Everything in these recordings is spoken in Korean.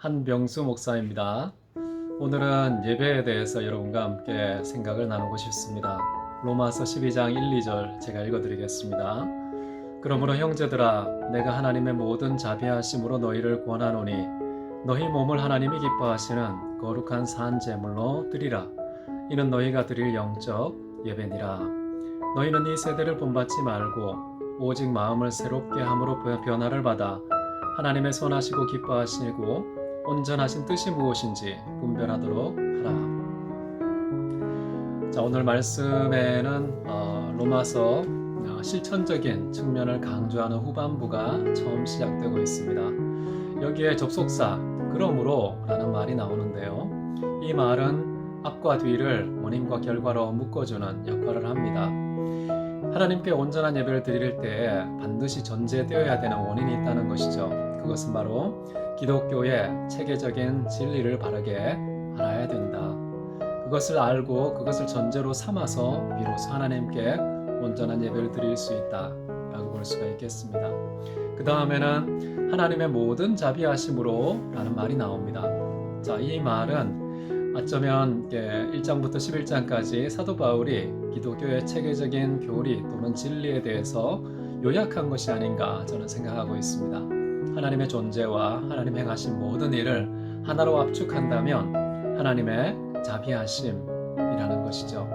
한병수 목사입니다. 오늘은 예배에 대해서 여러분과 함께 생각을 나누고 싶습니다. 로마서 12장 1, 2절 제가 읽어드리겠습니다. 그러므로 형제들아 내가 하나님의 모든 자비하심으로 너희를 권하노니 너희 몸을 하나님이 기뻐하시는 거룩한 산 제물로 드리라. 이는 너희가 드릴 영적 예배니라. 너희는 이 세대를 본받지 말고 오직 마음을 새롭게 함으로 변화를 받아 하나님의 선하시고 기뻐하시고 온전하신 뜻이 무엇인지 분별하도록 하라. 자, 오늘 말씀에는 로마서 실천적인 측면을 강조하는 후반부가 처음 시작되고 있습니다. 여기에 접속사 그러므로 라는 말이 나오는데요. 이 말은 앞과 뒤를 원인과 결과로 묶어주는 역할을 합니다. 하나님께 온전한 예배를 드릴 때에 반드시 전제되어야 되는 원인이 있다는 것이죠. 그것은 바로 기독교의 체계적인 진리를 바르게 알아야 된다. 그것을 알고 그것을 전제로 삼아서 비로소 하나님께 온전한 예배를 드릴 수 있다라고 볼 수가 있겠습니다. 그 다음에는 하나님의 모든 자비하심으로 라는 말이 나옵니다. 자, 이 말은 어쩌면 1장부터 11장까지 사도 바울이 기독교의 체계적인 교리 또는 진리에 대해서 요약한 것이 아닌가 저는 생각하고 있습니다. 하나님의 존재와 하나님 행하신 모든 일을 하나로 압축한다면 하나님의 자비하심이라는 것이죠.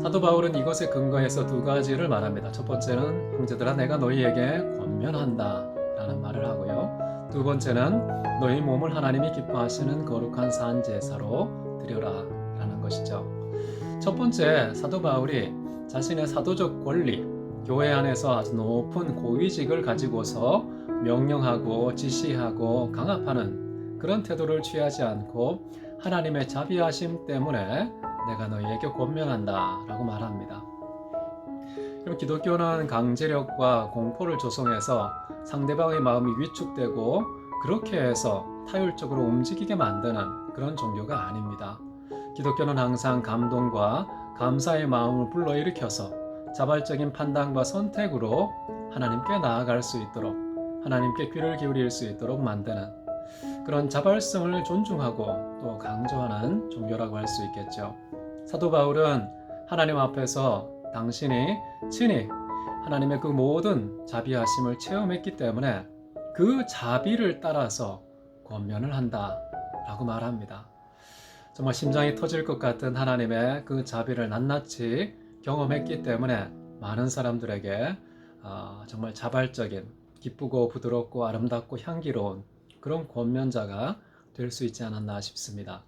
사도 바울은 이것에 근거해서 두 가지를 말합니다. 첫 번째는 형제들아 내가 너희에게 권면한다 라는 말을 하고요. 두 번째는 너희 몸을 하나님이 기뻐하시는 거룩한 산 제사로 드려라 라는 것이죠. 첫 번째 사도 바울이 자신의 사도적 권리, 교회 안에서 아주 높은 고위직을 가지고서 명령하고 지시하고 강압하는 그런 태도를 취하지 않고 하나님의 자비하심 때문에 내가 너희에게 권면한다 라고 말합니다. 그럼 기독교는 강제력과 공포를 조성해서 상대방의 마음이 위축되고 그렇게 해서 타율적으로 움직이게 만드는 그런 종교가 아닙니다. 기독교는 항상 감동과 감사의 마음을 불러일으켜서 자발적인 판단과 선택으로 하나님께 나아갈 수 있도록 하나님께 귀를 기울일 수 있도록 만드는 그런 자발성을 존중하고 또 강조하는 종교라고 할 수 있겠죠. 사도 바울은 하나님 앞에서 당신이 친히 하나님의 그 모든 자비하심을 체험했기 때문에 그 자비를 따라서 권면을 한다라고 말합니다. 정말 심장이 터질 것 같은 하나님의 그 자비를 낱낱이 경험했기 때문에 많은 사람들에게 정말 자발적인 기쁘고 부드럽고 아름답고 향기로운 그런 권면자가 될 수 있지 않았나 싶습니다.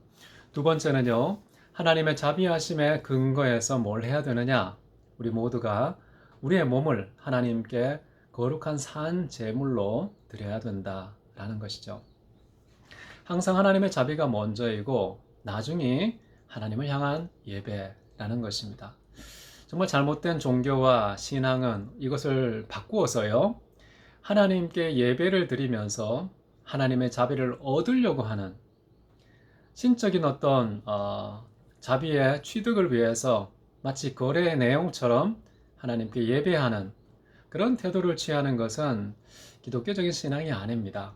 두 번째는요. 하나님의 자비하심에 근거해서 뭘 해야 되느냐? 우리 모두가 우리의 몸을 하나님께 거룩한 산 제물로 드려야 된다라는 것이죠. 항상 하나님의 자비가 먼저이고 나중에 하나님을 향한 예배라는 것입니다. 정말 잘못된 종교와 신앙은 이것을 바꾸어서요. 하나님께 예배를 드리면서 하나님의 자비를 얻으려고 하는 신적인 어떤 자비의 취득을 위해서 마치 거래의 내용처럼 하나님께 예배하는 그런 태도를 취하는 것은 기독교적인 신앙이 아닙니다.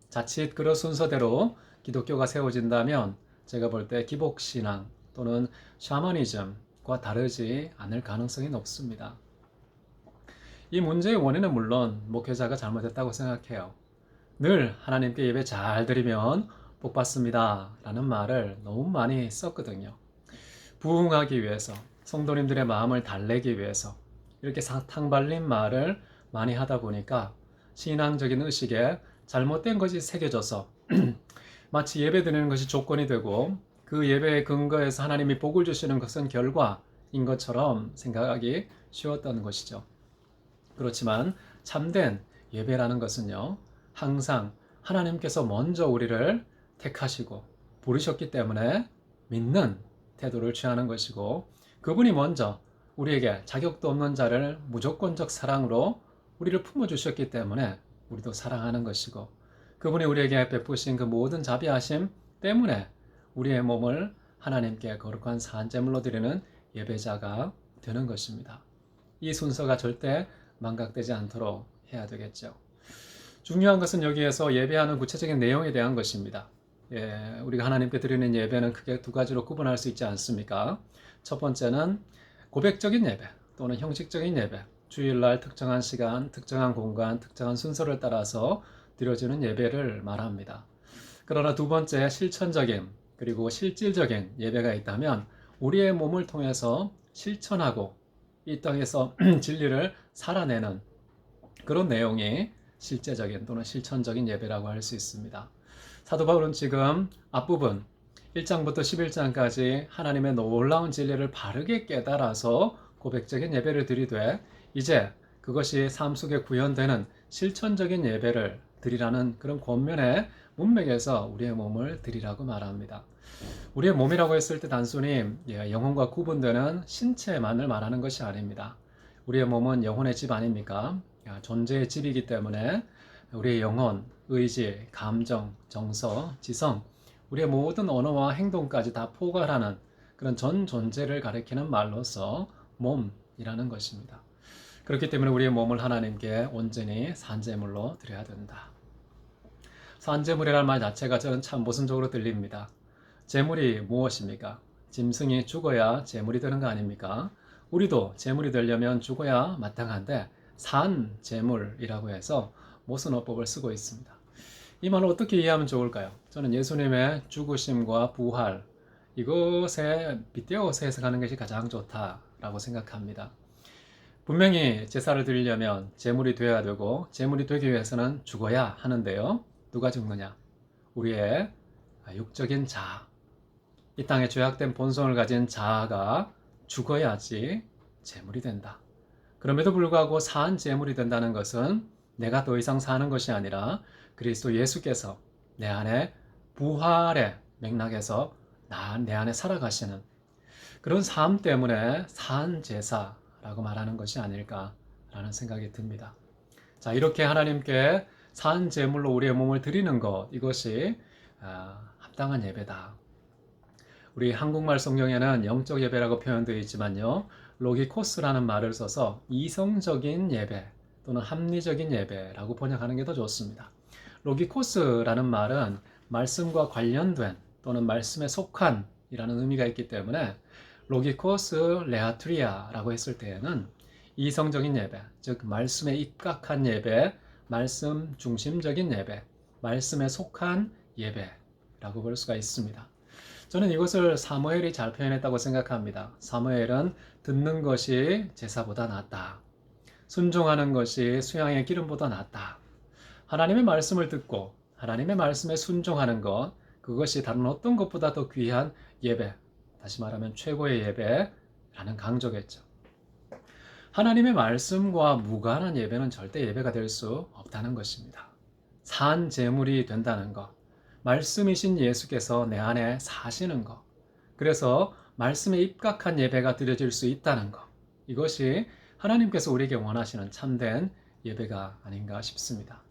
자칫 그런 순서대로 기독교가 세워진다면 제가 볼 때 기복신앙 또는 샤머니즘과 다르지 않을 가능성이 높습니다. 이 문제의 원인은 물론 목회자가 잘못했다고 생각해요. 늘 하나님께 예배 잘 드리면 복 받습니다 라는 말을 너무 많이 썼거든요. 부흥하기 위해서, 성도님들의 마음을 달래기 위해서 이렇게 사탕 발린 말을 많이 하다 보니까 신앙적인 의식에 잘못된 것이 새겨져서 마치 예배 드리는 것이 조건이 되고 그 예배의 근거에서 하나님이 복을 주시는 것은 결과인 것처럼 생각하기 쉬웠다는 것이죠. 그렇지만 참된 예배라는 것은요, 항상 하나님께서 먼저 우리를 택하시고 부르셨기 때문에 믿는 태도를 취하는 것이고 그분이 먼저 우리에게 자격도 없는 자를 무조건적 사랑으로 우리를 품어주셨기 때문에 우리도 사랑하는 것이고 그분이 우리에게 베푸신 그 모든 자비하심 때문에 우리의 몸을 하나님께 거룩한 산제물로 드리는 예배자가 되는 것입니다. 이 순서가 절대 망각되지 않도록 해야 되겠죠. 중요한 것은 여기에서 예배하는 구체적인 내용에 대한 것입니다. 예, 우리가 하나님께 드리는 예배는 크게 두 가지로 구분할 수 있지 않습니까? 첫 번째는 고백적인 예배 또는 형식적인 예배, 주일날 특정한 시간, 특정한 공간, 특정한 순서를 따라서 드려지는 예배를 말합니다. 그러나 두 번째 실천적인 그리고 실질적인 예배가 있다면 우리의 몸을 통해서 실천하고 이 땅에서 진리를 살아내는 그런 내용이 실제적인 또는 실천적인 예배라고 할 수 있습니다. 사도 바울은 지금 앞부분 1장부터 11장까지 하나님의 놀라운 진리를 바르게 깨달아서 고백적인 예배를 드리되 이제 그것이 삶 속에 구현되는 실천적인 예배를 드리라는 그런 권면의 문맥에서 우리의 몸을 드리라고 말합니다. 우리의 몸이라고 했을 때 단순히 영혼과 구분되는 신체만을 말하는 것이 아닙니다. 우리의 몸은 영혼의 집 아닙니까? 존재의 집이기 때문에 우리의 영혼, 의지, 감정, 정서, 지성, 우리의 모든 언어와 행동까지 다 포괄하는 그런 전 존재를 가리키는 말로서 몸이라는 것입니다. 그렇기 때문에 우리의 몸을 하나님께 온전히 산제물로 드려야 된다. 산제물이라는 말 자체가 저는 참 모순적으로 들립니다. 제물이 무엇입니까? 짐승이 죽어야 제물이 되는 거 아닙니까? 우리도 제물이 되려면 죽어야 마땅한데 산 제물이라고 해서 모순어법을 쓰고 있습니다. 이 말을 어떻게 이해하면 좋을까요? 저는 예수님의 죽으심과 부활 이것에 빗대어서 해석하는 것이 가장 좋다라고 생각합니다. 분명히 제사를 드리려면 제물이 되어야 되고 제물이 되기 위해서는 죽어야 하는데요. 누가 죽느냐? 우리의 육적인 자아, 이 땅에 죄악된 본성을 가진 자아가 죽어야지 제물이 된다. 그럼에도 불구하고 산 제물이 된다는 것은 내가 더 이상 사는 것이 아니라 그리스도 예수께서 내 안에 부활의 맥락에서 내 안에 살아가시는 그런 삶 때문에 산 제사라고 말하는 것이 아닐까라는 생각이 듭니다. 자, 이렇게 하나님께 산 제물로 우리의 몸을 드리는 것, 이것이 합당한 예배다. 우리 한국말 성경에는 영적 예배라고 표현되어 있지만요, 로기코스라는 말을 써서 이성적인 예배 또는 합리적인 예배라고 번역하는 게 더 좋습니다. 로기코스라는 말은 말씀과 또는 말씀에 속한 이라는 의미가 있기 때문에 로기코스 레아트리아라고 했을 때에는 이성적인 예배, 즉 말씀에 입각한 예배, 말씀 중심적인 예배, 말씀에 속한 예배라고 볼 수가 있습니다. 저는 이것을 사무엘이 잘 표현했다고 생각합니다. 사무엘은 듣는 것이 제사보다 낫다. 순종하는 것이 수양의 기름보다 낫다. 하나님의 말씀을 듣고 하나님의 말씀에 순종하는 것, 그것이 다른 어떤 것보다 더 귀한 예배, 다시 말하면 최고의 예배라는 강조겠죠. 하나님의 말씀과 무관한 예배는 절대 예배가 될 수 없다는 것입니다. 산 제물이 된다는 것, 말씀이신 예수께서 내 안에 사시는 것, 그래서 말씀에 입각한 예배가 드려질 수 있다는 것, 이것이 하나님께서 우리에게 원하시는 참된 예배가 아닌가 싶습니다.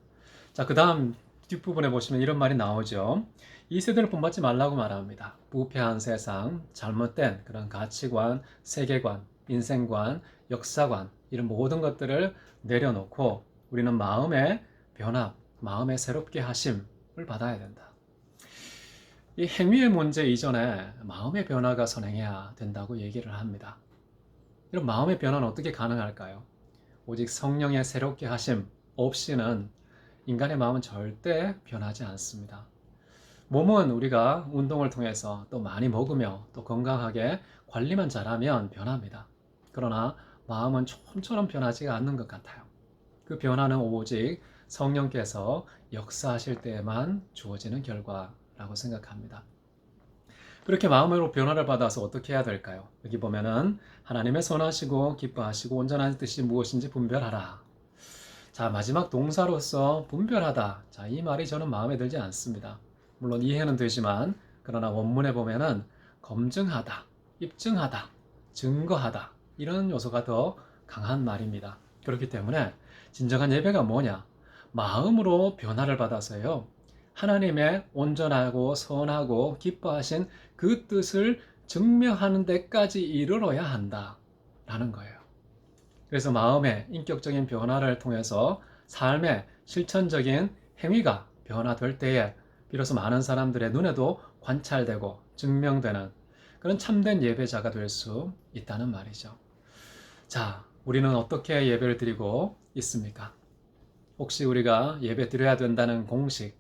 자, 그 다음 뒷부분에 보시면 이런 말이 나오죠. 이 세대를 본받지 말라고 말합니다. 부패한 세상, 잘못된 그런 가치관, 세계관, 인생관, 역사관, 이런 모든 것들을 내려놓고 우리는 마음의 변화, 마음의 새롭게 하심을 받아야 된다. 이 행위의 문제 이전에 마음의 변화가 선행해야 된다고 얘기를 합니다. 이런 마음의 변화는 어떻게 가능할까요? 오직 성령의 새롭게 하심 없이는 인간의 마음은 절대 변하지 않습니다. 몸은 우리가 운동을 통해서 또 많이 먹으며 또 건강하게 관리만 잘하면 변합니다. 그러나 마음은 좀처럼 변하지가 않는 것 같아요. 그 변화는 오직 성령께서 역사하실 때에만 주어지는 결과라고 생각합니다. 그렇게 마음으로 변화를 받아서 어떻게 해야 될까요? 여기 보면은 하나님의 선하시고 기뻐하시고 온전한 뜻이 무엇인지 분별하라. 자, 마지막 동사로서 분별하다. 자, 이 말이 저는 마음에 들지 않습니다. 물론 이해는 되지만 그러나 원문에 보면은 검증하다, 입증하다, 증거하다 이런 요소가 더 강한 말입니다. 그렇기 때문에 진정한 예배가 뭐냐? 마음으로 변화를 받아서요. 하나님의 온전하고 선하고 기뻐하신 그 뜻을 증명하는 데까지 이르러야 한다라는 거예요. 그래서 마음의 인격적인 변화를 통해서 삶의 실천적인 행위가 변화될 때에 비로소 많은 사람들의 눈에도 관찰되고 증명되는 그런 참된 예배자가 될 수 있다는 말이죠. 자, 우리는 어떻게 예배를 드리고 있습니까? 혹시 우리가 예배 드려야 된다는 공식,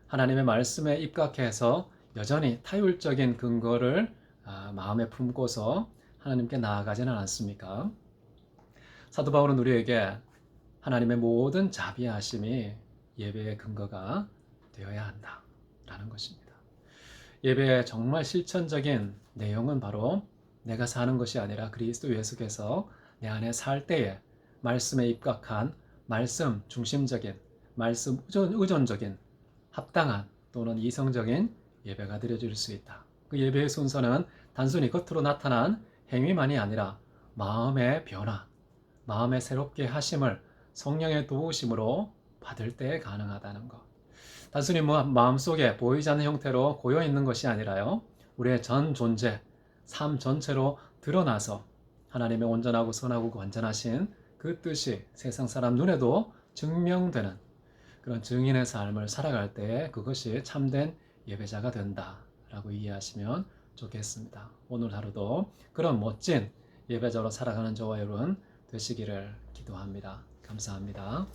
하나님의 말씀에 입각해서 여전히 타율적인 근거를 마음에 품고서 하나님께 나아가지는 않습니까? 사도 바울은 우리에게 하나님의 모든 자비하심이 예배의 근거가 되어야 한다라는 것입니다. 예배의 정말 실천적인 내용은 바로 내가 사는 것이 아니라 그리스도 예수께서 내 안에 살 때에 말씀에 입각한 말씀 중심적인, 말씀 의존적인, 합당한 또는 이성적인 예배가 드려질 수 있다. 그 예배의 순서는 단순히 겉으로 나타난 행위만이 아니라 마음의 변화, 마음의 새롭게 하심을 성령의 도우심으로 받을 때 가능하다는 것. 단순히 마음속에 보이지 않는 형태로 고여 있는 것이 아니라요. 우리의 전 존재, 삶 전체로 드러나서 하나님의 온전하고 선하고 완전하신 그 뜻이 세상 사람 눈에도 증명되는 그런 증인의 삶을 살아갈 때 그것이 참된 예배자가 된다라고 이해하시면 좋겠습니다. 오늘 하루도 그런 멋진 예배자로 살아가는 저와 여러분 되시기를 기도합니다. 감사합니다.